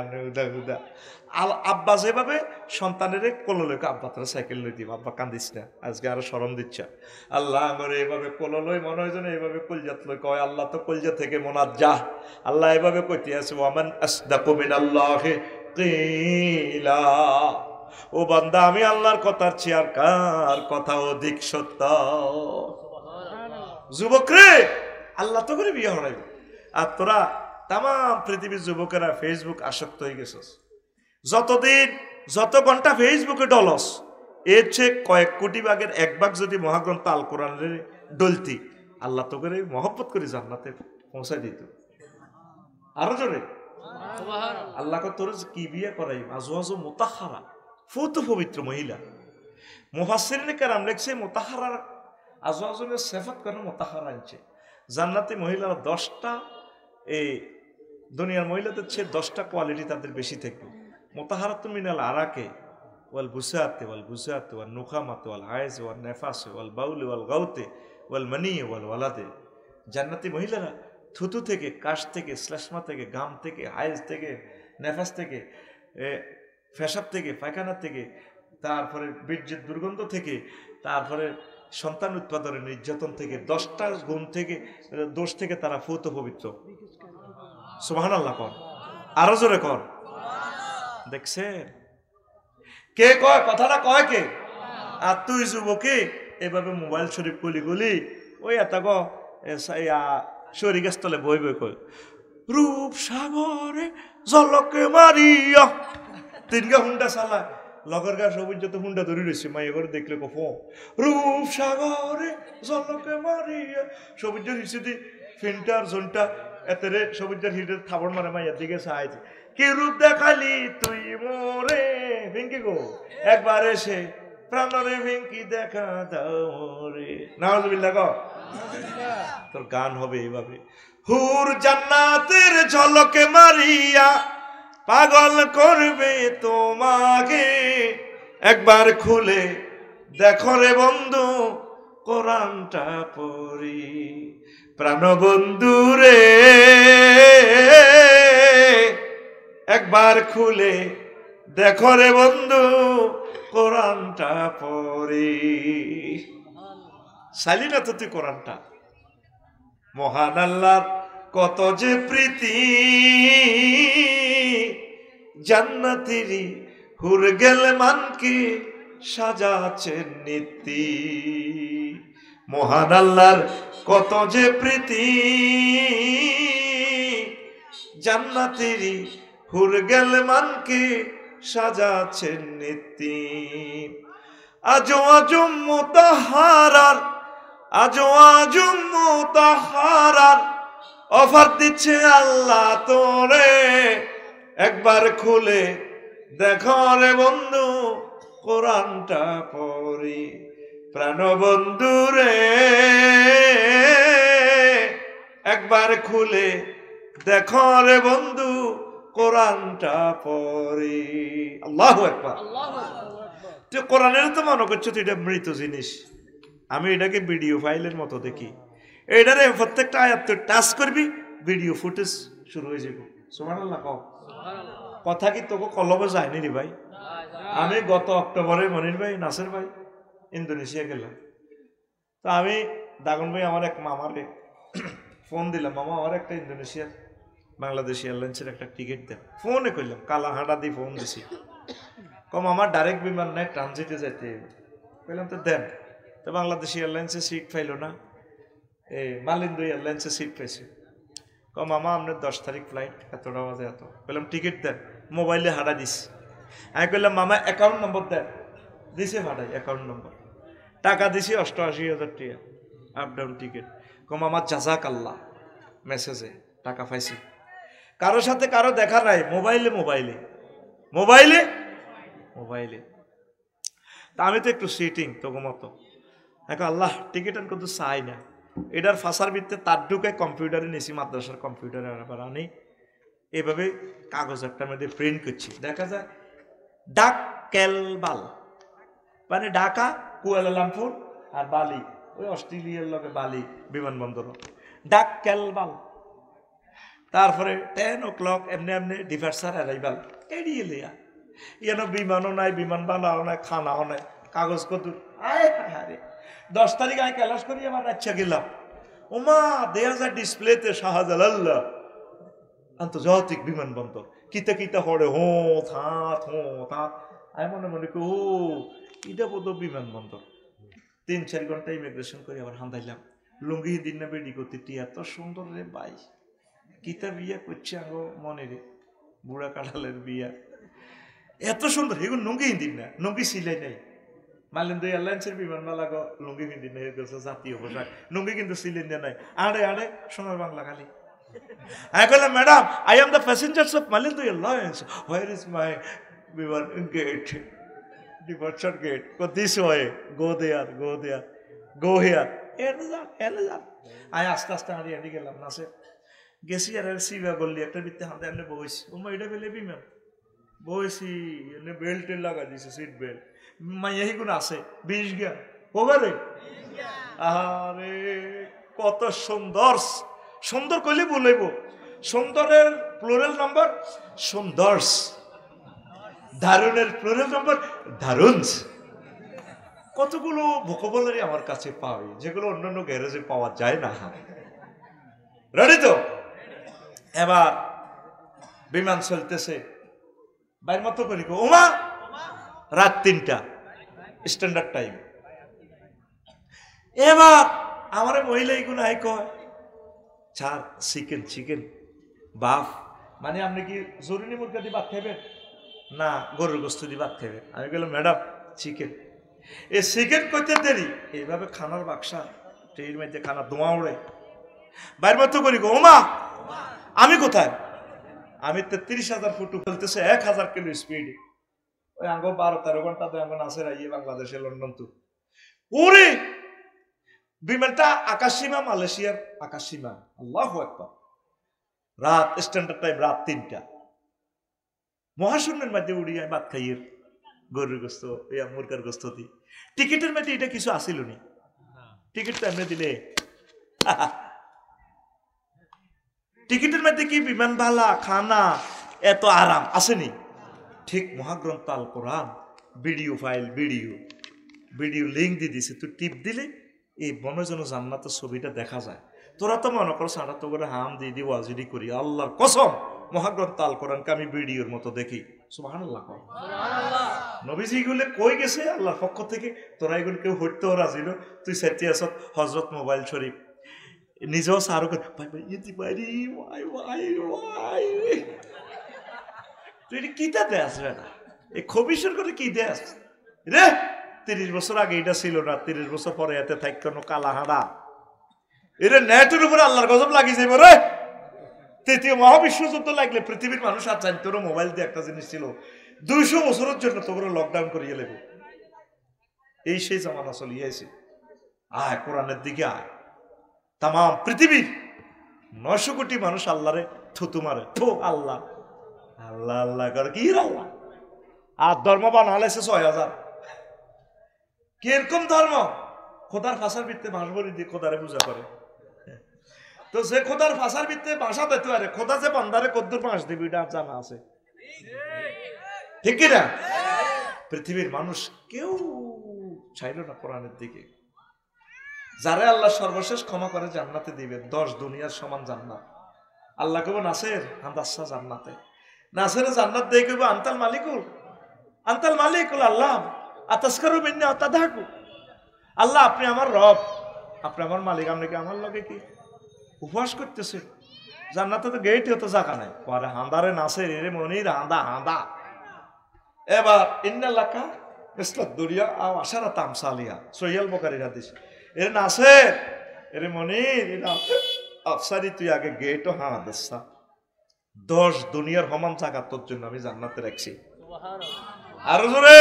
Speaker 1: উদা আব্বা যেভাবে সন্তানের কোলো লইকে আব্বা তোর সাইকেল লই দিব, আব্বা কান্দিস না, আজকে আরো শরম দিচ্ছা। আল্লাহ করে এভাবে কোলো লই, মনে হয় যেন এইভাবে কলজাত লই কয়, আল্লাহ তো কলজা থেকে মোনাত যা, আল্লাহ এভাবে কইতে আছে, ওয়ামান আসদাকু মিনাল্লাহি কিলা, ও বান্দা আমি আল্লাহর কথার চেয়ে আর কার কথা অধিক সত্য। যুবক রে, আল্লাহ তো করে বিয়ে হড়াইবে, আর তোরা তাম পৃথিবীর যুবকেরা ফেসবুক আসক্ত হয়ে গেছস। যত ঘন্টা ফেসবুকে ডলস, এর চেয়ে কয়েক কোটি ভাগের 1 ভাগ যদি মহাগ্রন্থ আল কোরআনের ডলতি, আল্লাহ তো করে মহব্বত করে জান্নাতে পৌঁছাই দিত। আরো জোরে আল্লাহকে তোর কি বিয়ে করাই, আজওয়াজু মুতাহহারা, ফুত পবিত্র মহিলা, মুফাসসিরিনে কেরাম লেখছে মুতাহারার আজওয়াজের সিফাত করে মুতাহারা আনছে। জান্নাতি মহিলারা 10টা এই দুনিয়ার মহিলাদের চেয়ে 10টা কোয়ালিটি তাদের বেশি থাকবে। মুতাহারাতু মিনাল আরাকে ওয়াল বুসাতে ওয়াল বুসাতে ওয়াল নুখামাতে ওয়াল হায়েজ ওয়াল নেফাসে ওয়াল বাউলি ওয়াল গাউতে ওয়াল মানি ওয়াল ওয়ালাদে। জান্নাতি মহিলারা থুতু থেকে, কাশ থেকে, শ্লেষ্মা থেকে, ঘাম থেকে, হায়েজ থেকে, নেফাস থেকে, পেশাব থেকে, পায়খানা থেকে, তারপরে বীর্যের দুর্গন্ধ থেকে, তারপরে সন্তান উৎপাদনের নির্যাতন থেকে, 10টা গুণ থেকে, দোষ থেকে তারা ফুত পবিত্র। সুবহানাল্লাহ কর, আরো জোরে কর। দেখছেন কে কয় কথাটা, কয় কে? আর তুই যুবকে এভাবে মোবাইল শরীফ গুলি গুলি ওই এত শরীর স্থলে বই বই কয় রূপ সাগরে জলকে মারিয়া 3 হুন্ডা চালায় লগর গা সবুজ যত হুন্ডা ধরে রয়েছে মাইয়া করে দেখলে কফ রূপ সাগরে জলকে মারিয়া সবুজের হিসেবে ফিল্টার জোনটা এতেরে সবুজের হিটের থাবড় মারে মাইয়ার দিকে চাইছে কি রূপ দেখালি তুই মোরে ভেঙ্কি গো একবার এসে প্রাণরে ভেঙ্কি দেখা দাও রে। নাউজুবিল্লাহ গো। তোর গান হবে এইভাবে হুর জান্নাতের ঝলকে মারিয়া পাগল করবে তোমাকে একবার খুলে দেখো রে বন্ধু কোরআনটা পড়ি প্রাণবন্ধু রে একবার খুলে দেখো রে বন্ধু কোরআনটা পড়ি। চাইলি না তো তুই কোরআনটা? মহান আল্লাহর কত যে প্রীতি জান্নাতেরই হুর গেল মানকে সাজাচ্ছেন নীতি। মহান আল্লাহর কত যে প্রীতি জান্নাতেরই হুর গেল মানকে সাজাচ্ছেন নীতি। আজো আজম মুতাহারার আজো আজম মুতাহারার অফার দিচ্ছে আল্লাহ তোরে একবার খুলে দেখো রে বন্ধু কোরআনটা পড়ি প্রাণবন্ধু রে একবার খুলে দেখো রে বন্ধু কোরআনটা পড়ি। আল্লাহু আকবার। তুই কোরআনের তো মনে করছো তুই এটা মৃত জিনিস, আমি এটাকে ভিডিও ফাইলের মতো দেখি। এটারে প্রত্যেকটা আয়াত তুই টাচ করবি ভিডিও ফুটেজ শুরু হয়ে যাবে। সুবহানাল্লাহ কও। কথা কি তোকে কলবে যায়নি রে ভাই? আমি গত অক্টোবরে মনির ভাই নাসের ভাই ইন্দোনেশিয়া গেলাম। তো আমি দাগন ভাই আমার এক মামারে ফোন দিলাম, মামা আমার একটা ইন্দোনেশিয়ার বাংলাদেশ এয়ারলাইন্সের একটা টিকিট দেন। ফোনে করলাম, কালাহাটা দিয়ে ফোন দিছি। কম আমার ডাইরেক্ট বিমান নাই, ট্রানজিটে যেতে বললাম তো দেন। তো বাংলাদেশ এয়ারলাইন্সে সিট পাইল না, এই মালিন্দু এয়ারলাইন্সে সিট পাইছে। কম মামা আপনার 10 তারিখ ফ্লাইট, এতটা বাজে এত। বললাম টিকিট দেন, মোবাইলে হাঁটা দিছি। আমি বললাম মামা অ্যাকাউন্ট নম্বর দেন, দিছে ভাড়াই অ্যাকাউন্ট নম্বর, টাকা দিছি 88,000 টাকা আপ ডাউন টিকিট। কম আমার জাজাক আল্লাহ মেসেজে টাকা পাইছি। কারোর সাথে কারো দেখা নাই, মোবাইলে মোবাইলে মোবাইলে মোবাইলে। তা আমি তো একটু সিটিং তোকে মতো এখন আল্লাহ টিকিট আন কিন্তু চাই না। এটার ফাঁসার ভিত্তিতে তার ঢুকে কম্পিউটারে নিয়েছি, মাদ্রাসার কম্পিউটারে আবার আনি এভাবে কাগজ একটার মধ্যে প্রিন্ট করছি। দেখা যায় ডাক কেলবাল মানে ঢাকা, কুয়ালালামপুর আর বালি, ওই অস্ট্রেলিয়ার লগে বালি বিমানবন্দর, ডাক কেলবাল। তারপরে 10 o'clock এমনি এমনি ডিপার্চার অ্যারাইভাল। এড়িয়ে লিয়া ইয়ানো বিমানও নাই, বিমান বানাও নাই, খানাও নাই, কাগজ কত। আয় হারে 10 তারিখ আমি ক্যালাস করি আমার আচ্ছা গেলাম, ওমা দেয়া যায় ডিসপ্লেতে শাহজালাল্লাহ আন্তর্জাতিক বিমানবন্দর। কিতা কিতা হরে হো থাত হো থাত। আমি মনে মনে করি ও এটা বোধ বিমানবন্দর। 3-4 ঘন্টা ইমিগ্রেশন করে আবার হান্দাইলাম। লুঙ্গি দিন না বেডি করতে এত সুন্দর রে ভাই, কিতা বিয়া করছে আঙ্গো মনে রে, বুড়া কাঁঠালের বিয়া এত সুন্দর। এগুলো লুঙ্গি দিন না, লুঙ্গি সিলাই নাই। মালিন্দু এয়ারলাইন্সের বিমানবালা লুঙ্গি হিন্দি নাই, জাতীয় পোশাক। লুঙ্গি কিন্তু সিলাই দেওয়া নাই, আড়ে আড়ে সোনার বাংলা খালি। আমি বললাম madam I am the passengers of Malindo airlines, where is my বিমান গেট। ডিভোর্সন gate this way go there go there go here এনে যান আমি আস্তে আস্তে হাঁড়ি হাঁড়ি গেলাম না সে গেছি আর সিবা বললি একটা বৃত্তে হাতে আনলে বইছি ওমা এটা ফেলে বিমান বইছি এনে বেল্ট লাগা দিছে সিট বেল্ট মাইয়াহি গুণ আছে 20 গা ওভারে আরে কত সুন্দর সুন্দর কইলে বলইব সুন্দরের প্লুরাল নাম্বার সুন্দরস দারুণের প্লুরাল নাম্বার দারুণস কতগুলো ভোকাবুলারি আমার কাছে পাই যেগুলো অন্যান্য গ্যারেজে পাওয়া যায় না রেডি তো এবার বিমান চলতেছে বাইর মতো করি ওমা রাত 3টা স্ট্যান্ডার্ড টাইম এবার আমার মহিলা এগুলো আই কয় ছাড় চিকেন চিকেন বাফ মানে আপনি কি জরুরি মুরগা দিয়ে ভাত খাইবেন না গরুর গোস্ত দিয়ে ভাত খাইবেন আমি বললাম ম্যাডাম চিকেন এই চিকেন করতে দেরি এইভাবে খানার বাক্সা ট্রেনের মধ্যে খানা ধোঁয়া উড়ে বাইর মতো করি ওমা আমি কোথায় আমি 33,000 ফুট ফেলতেছে 1,000 কিলো স্পিডে ওই আঙ্গ 12-13 ঘন্টা তো এখন আছে রাইয়ে বাংলাদেশে লন্ডন তো ওরে বিমানটা আকাশসীমা মালয়েশিয়ার আকাশসীমা আল্লাহু আকবার রাত স্ট্যান্ডার্ড টাইম রাত 3টা মহাশূন্যের মধ্যে উড়ি ভাত খাইয়ে গরুর গোস্ত মুরগার গোস্ত দি টিকিটের মধ্যে এটা কিছু আসিল নি টিকিট তো এমনি দিলে টিকিটের মধ্যে কি বিমান ভালা খানা এত আরাম আসেনি ঠিক মহাগ্রন্থ আল কোরআন ভিডিও ফাইল ভিডিও লিঙ্ক দিয়ে দিছে তুই টিপ দিলে এই বনজন জান্নাতের ছবিটা দেখা যায় তোরা তো মনে করো সারা তো করে হাম দিয়ে দি ওয়াজিদি করি আল্লাহর কসম মহাগ্রন্থ আল কোরআনকে আমি ভিডিওর মতো দেখি সুবহানাল্লাহ নবীজি গুলো কই গেছে আল্লাহর পক্ষ থেকে তোরা এগুলো কেউ হইতেও রাজি না তুই সেটি আসত হজরত মোবাইল শরীফ নিজেও সারো তুই কিতা দেশ না এই খবিসের করে কি দেশ রে 30 বছর আগে এটা ছিল না 30 বছর পরে এতে থাকতো কালা হাঁড়া এরে নেটের উপরে আল্লাহর গজব লাগিয়ে যাইব রে তৃতীয় মহাবিশ্ব যুদ্ধ লাগলে পৃথিবীর মানুষ আর জানতো না মোবাইল দিয়ে একটা জিনিস ছিল 200 বছরের জন্য তোমরা লকডাউন করিয়ে লেব এই সেই জামানা চলিয়েছে আয় কোরআনের দিকে আয় তাম পৃথিবীর 900 কোটি মানুষ আল্লাহরে থুতু মারে থু আল্লাহ আল্লাহ আল্লাহ করে কি আল্লাহ আর ধর্ম বানালেছে 6000 কিরকম ধর্ম খোদার ফাঁসার ভিত্তিতে বাঁশ বলি দিয়ে খোদারে পূজা করে তো যে খোদার ফাঁসার ভিত্তিতে বাসা দিতে পারে খোদা যে বান্দারে কদ্দুর বাঁশ দিবি এটা জানা আছে ঠিক কিনা পৃথিবীর মানুষ কেউ চাইল না কোরআনের দিকে যারা আল্লাহ সর্বশেষ ক্ষমা করে জান্নাতে দিবে 10 দুনিয়ার সমান জান্নাত আল্লাহ কব নাসের হান্দাসা জান্নাতে নাসের জান্নাত দিয়ে কব আনতাল মালিকুল আল্লাহ আতাসকারু মিন্নি আতাদাকু আল্লাহ আপনি আমার রব আপনি আমার মালিক আপনি কি আমার লগে কি উপবাস করতেছে জান্নাতে তো গেটে তো জায়গা নাই পরে হাঁদারে নাসের এরে মনির হাঁদা এবার ইন্নাল্লাকা মিসলাদ দুরিয়া আও আশারা তামসালিয়া সহিহ বুখারীর হাদিস এরে নাসের এরে মনির এটা আফসারি তুই আগে গেটও হানা দেসা 10 দুনিয়ার সমান জায়গা তোর জন্য আমি জান্নাতে রাখছি সুবহানাল্লাহ আর জোরে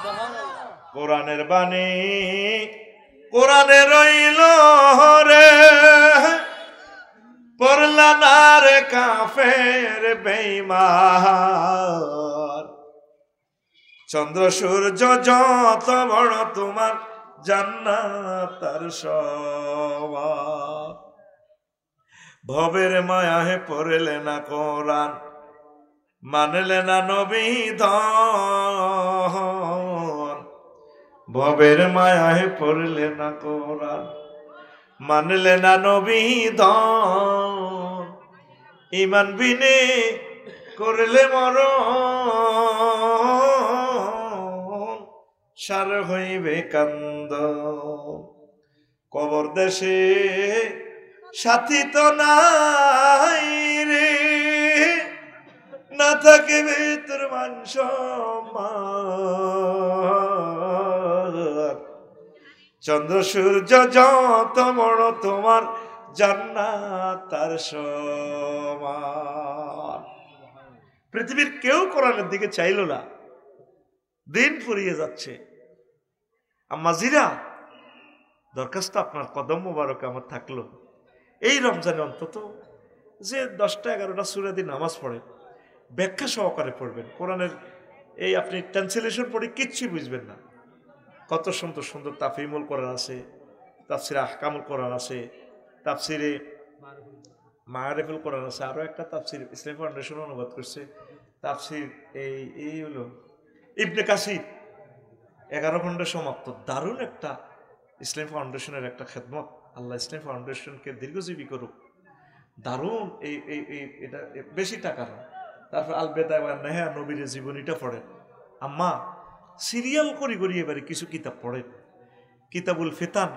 Speaker 1: সুবহানাল্লাহ কোরআনের বাণী কোরআনে রইল রে পড়লা না রে কাফের বেঈমান চন্দ্র সূর্য যত বড় তোমার জান্নাত তার সমান ভবের মায়াহে পড়লে না কোরআন মানলে না নবী ধন ভবের মায়াহে পড়লে না কোরআন মানলে না নবী ধন ঈমান বিনে করলে মরণ সার হইবে কান্দ কবর দেশে সাথী তো নাই রে না থাকে ভিতর মান সম্মান চন্দ্র সূর্য যত বড় তোমার জান্নাত তার সমান পৃথিবীর কেউ কোরআনের দিকে চাইল না দিন ফুরিয়ে যাচ্ছে। আম্মা জিরা, দরখাস্ত আপনার কদম মোবারক আমার থাকলো, এই রমজানে অন্তত যে 10টা 11টা সূরা দিয়ে নামাজ পড়েন, ব্যাখ্যা সহকারে পড়বেন। কোরআনের এই আপনি ট্রান্সলেশন পড়ে কিচ্ছু বুঝবেন না। কত সুন্দর সুন্দর তাফহিমুল কোরআন আছে, তাফসিরে আহকামুল কোরআন আছে, তাফসিরে মাআরিফুল কোরআন আছে, আরও একটা তাফসির ইসলামী ফাউন্ডেশন অনুবাদ করছে, তাফসির এই হলো ইবনে কাসির 11 খণ্ডে সমাপ্ত। দারুণ একটা ইসলামী ফাউন্ডেশনের একটা খেদমত। আল্লাহ ইসলামী ফাউন্ডেশনকে দীর্ঘজীবী করুক। দারুণ এটা বেশি টাকা না। তারপর আল বেদায়া ওয়ান নেহা, নবীর জীবনীটা পড়েন। আম্মা সিরিয়াল করি এবারে কিছু কিতাব পড়েন। কিতাবুল ফিতান,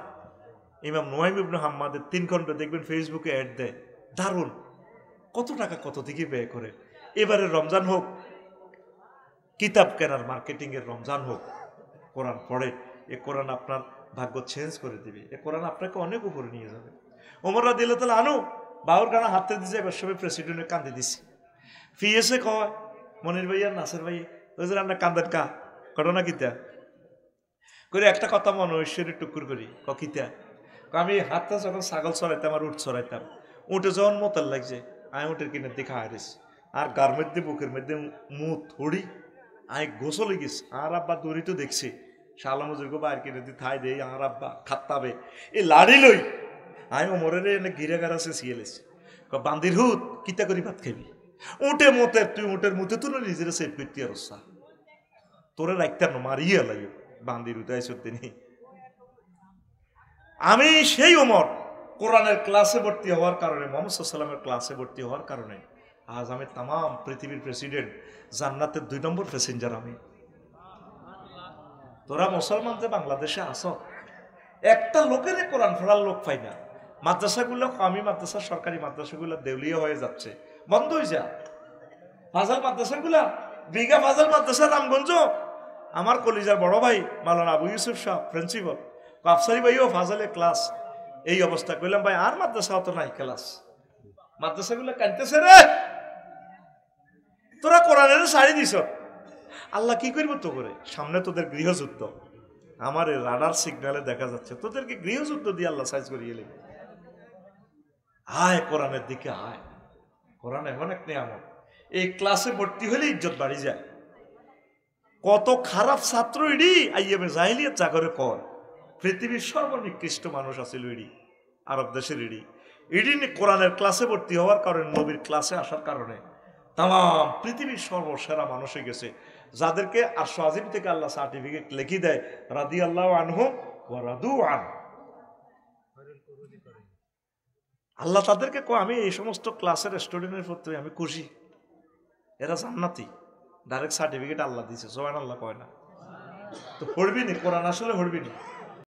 Speaker 1: ইমাম নুয়াইম ইবনে হাম্মাদের 3 খণ্ড দেখবেন ফেসবুকে অ্যাড দেয়, দারুণ। কত টাকা কত দিকে ব্যয় করে। এবারে রমজান হোক, কিতাব কেনার মার্কেটিং এর রমজান হোক, কোরআন পড়ে। এ কোরআন আপনার ভাগ্য চেঞ্জ করে দিবে। এ কোরআন আপনাকে অনেক উপরে নিয়ে যাবে। ওমর রাদিয়াল্লাহু তাআলা আনহু বাউর গানা হাতে দিছে, এবার সবাই প্রেসিডেন্টের কান্দে দিছে। ফিএসএ কয় মনির ভাইয়া নাসের ভাই ওই যে রান্না কান্দের কা ঘটনা কিতা করে একটা কথা মনে ঐশ্বরী টুকুর করি কিতা। আমি হাতটা যখন ছাগল চড়াইতাম আর উঠ চড়াইতাম, উঠে যখন মতার লাগছে আমি উঠের কিনে দেখা হারিস আর গার মধ্যে বুকের মধ্যে মুখ থড়ি আমি গোসলে গেছি। আর আব্বা দড়ি তো দেখছি শালামজুর্গ বাইর কিনে দিয়ে থাই দেই, আর আব্বা খাত্তাবে এই লাড়ি লই আমি ওমরের এনে ঘিরে গাড়াছে সিয়েলেছি বান্দির হুত কিতা করি ভাত খাবি। উঠে মতে তুই উঠের মতে তো নিজের সেফ করতে আর তোরে রাখতাম না মারিয়া লাগে বান্দির উঠাই সত্যি নেই। আমি সেই ওমর কোরআনের ক্লাসে ভর্তি হওয়ার কারণে, মুহাম্মদ সাল্লাল্লাহু আলাইহি ওয়াসাল্লামের ক্লাসে ভর্তি হওয়ার কারণে আজ আমি তাম পৃথিবীর প্রেসিডেন্ট, জান্নাতের 2 নম্বর প্যাসেঞ্জার আমি। তোরা মুসলমান যে বাংলাদেশে আসো, একটা লোকের কোরআন পড়ার লোক পাই না। মাদ্রাসাগুলো আমি মাদ্রাসা, সরকারি মাদ্রাসাগুলো দেউলিয়া হয়ে যাচ্ছে, বন্ধ হয়ে যা। ফাজাল মাদ্রাসাগুলা, বিঘা ফাজাল মাদ্রাসা রামগঞ্জ, আমার কলিজার বড় ভাই মাওলানা আবু ইউসুফ শাহ প্রিন্সিপাল, আফসারি ভাইও ফাজালে ক্লাস। এই অবস্থা কইলাম ভাই আর মাদ্রাসা তো নাই ক্লাস, মাদ্রাসাগুলো কানতেছে রে, তোরা কোরআনের সারি দিছ। আল্লাহ কি করবো তো করে, সামনে তোদের গৃহযুদ্ধ, আমার রাডার সিগন্যালে দেখা যাচ্ছে তোদেরকে গৃহযুদ্ধ দিয়ে আল্লাহ সাইজ করিয়ে নেবে। আয় কোরআনের দিকে আয়, কোরআন এমন এক নিয়ামত, এই ক্লাসে ভর্তি হলে ইজ্জত বাড়ি যায়। কত খারাপ ছাত্র ইডি আইয়াবে জাহিলিয়াত জাগরে কর, পৃথিবীর সর্বনিকৃষ্ট মানুষ আছিল ইডি, আরব দেশের ইডি কোরআনের ক্লাসে ভর্তি হওয়ার কারণে, নবীর ক্লাসে আসার কারণে তাম পৃথিবীর সর্বসেরা মানুষ হয়ে গেছে, যাদেরকে আরশ আজিম থেকে আল্লাহ সার্টিফিকেট লিখি দেয় রাদিয়াল্লাহু আনহু ওয়া রাদু আন। আল্লাহ তাদেরকে কয় আমি এই সমস্ত ক্লাসের স্টুডেন্টের প্রতি আমি খুশি, এরা জান্নাতি, ডাইরেক্ট সার্টিফিকেট আল্লাহ দিছে। সুবহানাল্লাহ কয় না তো পড়বি নি কোরআন, আসলে পড়বি নি।